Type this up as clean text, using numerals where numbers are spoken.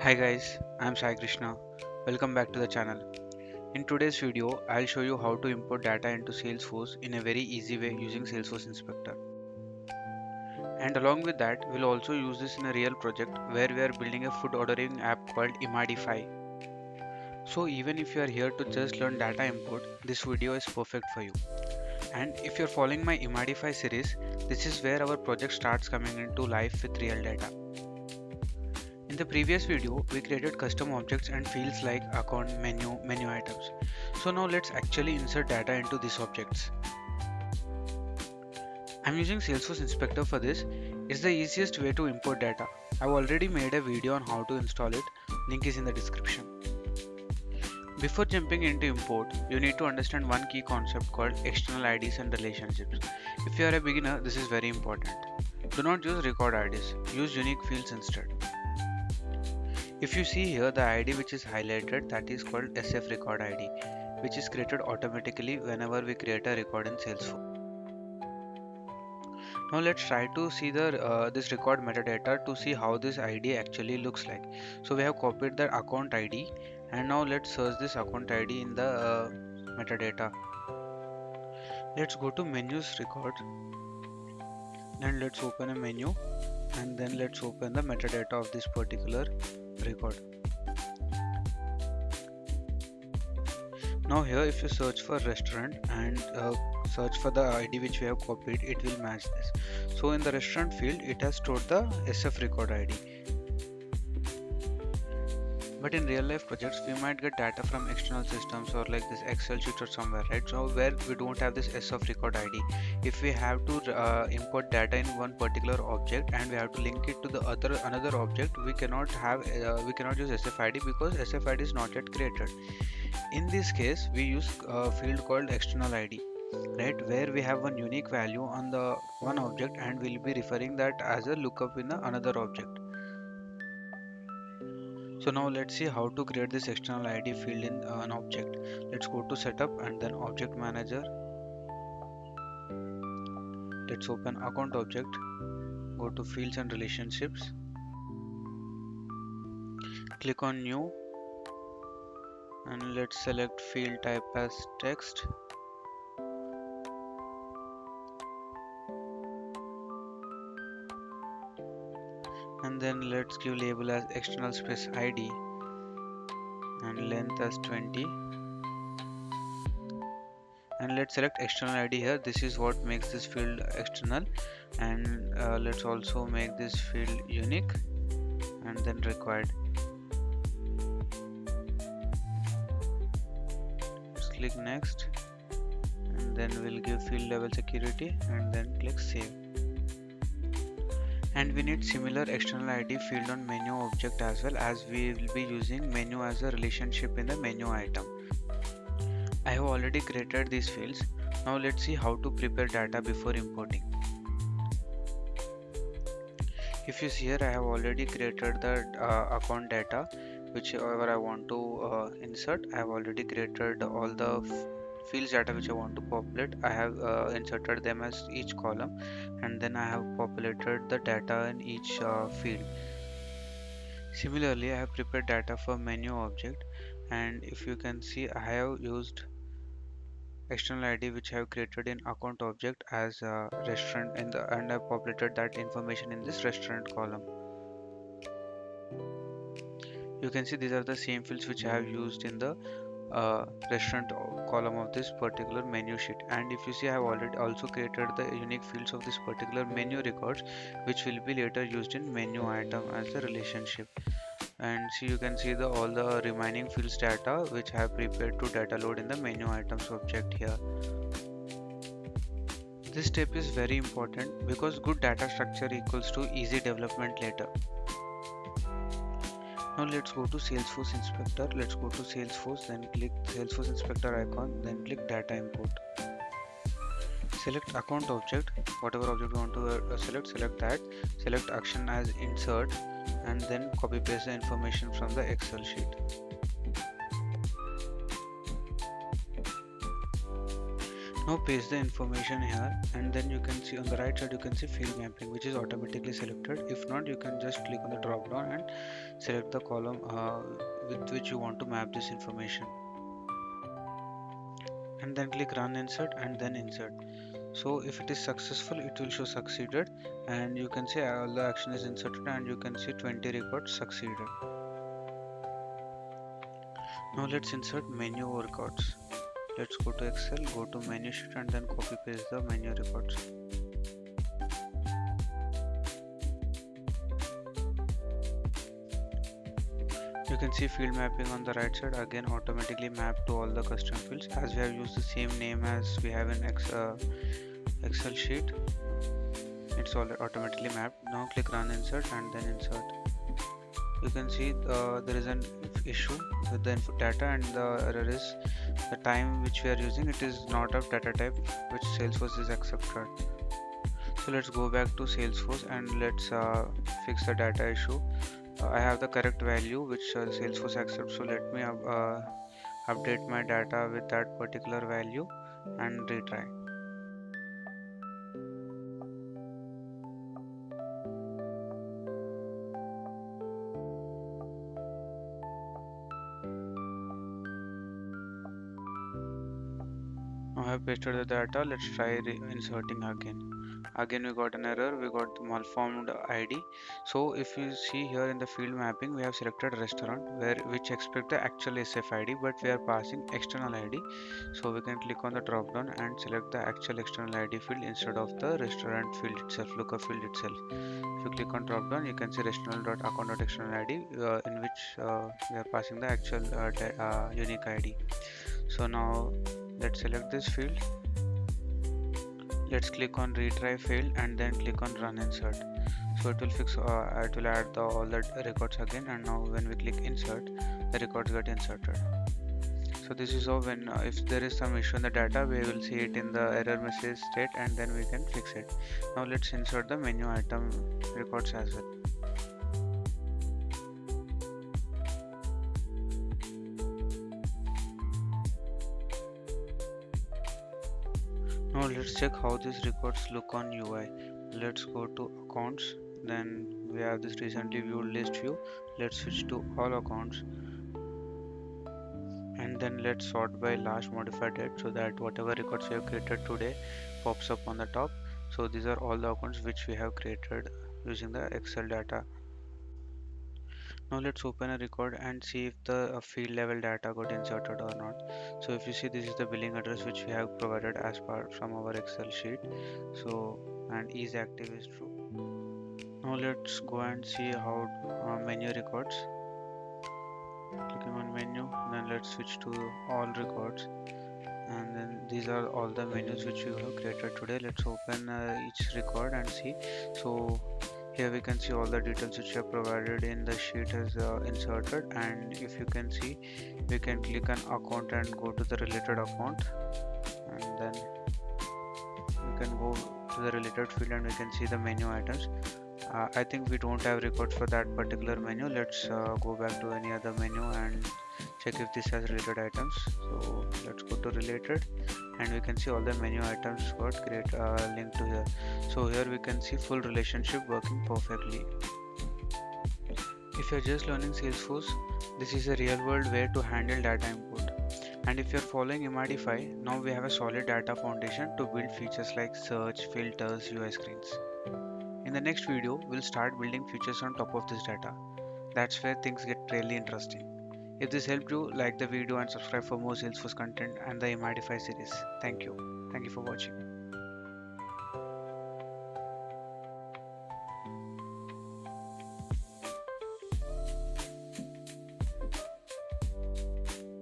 Hi guys, I'm Sai Krishna. Welcome back to the channel. In today's video, I'll show you how to import data into Salesforce in a very easy way using Salesforce Inspector. And along with that, we'll also use this in a real project where we are building a food ordering app called Immadify. So even if you are here to just learn data import, this video is perfect for you. And if you're following my Immadify series, this is where our project starts coming into life with real data. In the previous video, we created custom objects and fields like account, menu items. So now let's actually insert data into these objects. I'm using Salesforce Inspector for this. It's the easiest way to import data. I've already made a video on how to install it. Link is in the description. Before jumping into import, you need to understand one key concept called external IDs and relationships. If you are a beginner, this is very important. Do not use record IDs. Use unique fields instead. If you see here, the ID which is highlighted, that is called SF record ID, which is created automatically whenever we create a record in Salesforce. Now let's try to see this record metadata to see how this ID actually looks like. So we have copied the account ID, and now let's search this account ID in the metadata. Let's go to menus record, and let's open a menu, and then let's open the metadata of this particular record. Now here if you search for restaurant and search for the ID which we have copied, it will match this. So in the restaurant field it has stored the SF record ID. But in real life projects we might get data from external systems or like this Excel sheet or somewhere, right? So where we don't have this SF record ID, if we have to import data in one particular object and we have to link it to the another object, we cannot use SFID because SFID is not yet created. In this case, we use a field called external ID, right, where we have one unique value on the one object and we'll be referring that as a lookup in the another object. So now let's see how to create this external ID field in an object. Let's go to setup and then object manager. Let's open account object, go to fields and relationships, click on new, and let's select field type as text. And then let's give label as external space ID and length as 20, and let's select external ID here. This is what makes this field external, and let's also make this field unique and then required. Let's click next and then we'll give field level security and then click save. And we need similar external ID field on menu object as well, as we will be using menu as a relationship in the menu item. I have already created these fields. Now let's see how to prepare data before importing. If you see here, I have already created the account data whichever I want to insert. I have already created all the fields data which I want to populate. I have inserted them as each column, and then I have populated the data in each field. Similarly, I have prepared data for menu object, and if you can see, I have used external ID which I have created in account object as a restaurant and I populated that information in this restaurant column. You can see these are the same fields which I have used in the restaurant column of this particular menu sheet. And if you see, I have already also created the unique fields of this particular menu records which will be later used in menu item as a relationship. And see, you can see all the remaining fields data which I have prepared to data load in the menu items object here. This step is very important because good data structure equals to easy development later. Now let's go to Salesforce Inspector. Let's go to Salesforce, then click Salesforce Inspector icon, then click Data Import. Select account object, whatever object you want to select that. Select action as insert, and then copy paste the information from the Excel sheet. Now paste the information here, and then you can see on the right side you can see field mapping, which is automatically selected. If not, you can just click on the drop down and select the column with which you want to map this information, and then click run insert and then insert. So if it is successful, it will show succeeded, and you can see all the action is inserted, and you can see 20 records succeeded. Now let's insert menu records. Let's go to Excel, go to menu sheet, and then copy paste the menu records. You can see field mapping on the right side, again automatically mapped to all the custom fields, as we have used the same name as we have in Excel sheet. It's all automatically mapped. Now click run insert and then insert. You can see there is an issue with the input data, and the error is the time which we are using, it is not of data type which Salesforce is accepted. So let's go back to Salesforce and let's fix the data issue. I have the correct value which Salesforce accepts, so let me update my data with that particular value and retry. Now I have pasted the data. Let's try inserting again. Again we got an error, we got the malformed ID. So if you see here in the field mapping, we have selected restaurant which expect the actual SF ID, but we are passing external ID. So we can click on the drop down and select the actual external ID field instead of the restaurant field itself, lookup field itself. If you click on drop down, you can see restaurant.account.external ID in which we are passing the actual unique ID. So now let's select this field. Let's click on retry failed and then click on run insert. So it will it will add all the records again, and now when we click insert, the records get inserted. So this is how when if there is some issue in the data, we will see it in the error message state and then we can fix it. Now let's insert the menu item records as well. Now let's check how these records look on UI. Let's go to accounts, then we have this recently viewed list view. Let's switch to all accounts, and then let's sort by last modified date so that whatever records we have created today pops up on the top. So these are all the accounts which we have created using the Excel data. Now let's open a record and see if the field level data got inserted or not. So if you see, this is the billing address which we have provided as part from our Excel sheet. So and is active is true. Now let's go and see how menu records. Clicking on menu, then let's switch to all records, and then these are all the menus which we have created today. Let's open each record and see. So here we can see all the details which are provided in the sheet is inserted, and if you can see, we can click on account and go to the related account, and then we can go to the related field and we can see the menu items. I think we don't have records for that particular menu. Let's go back to any other menu and check if this has related items. So let's go to related and we can see all the menu items got linked to here. So here we can see full relationship working perfectly. If you're just learning Salesforce, this is a real world way to handle data input. And if you're following Immadify, now we have a solid data foundation to build features like search, filters, UI screens. In the next video, we'll start building features on top of this data. That's where things get really interesting. If this helped you, like the video and subscribe for more Salesforce content and the Immadify series. Thank you. Thank you for watching.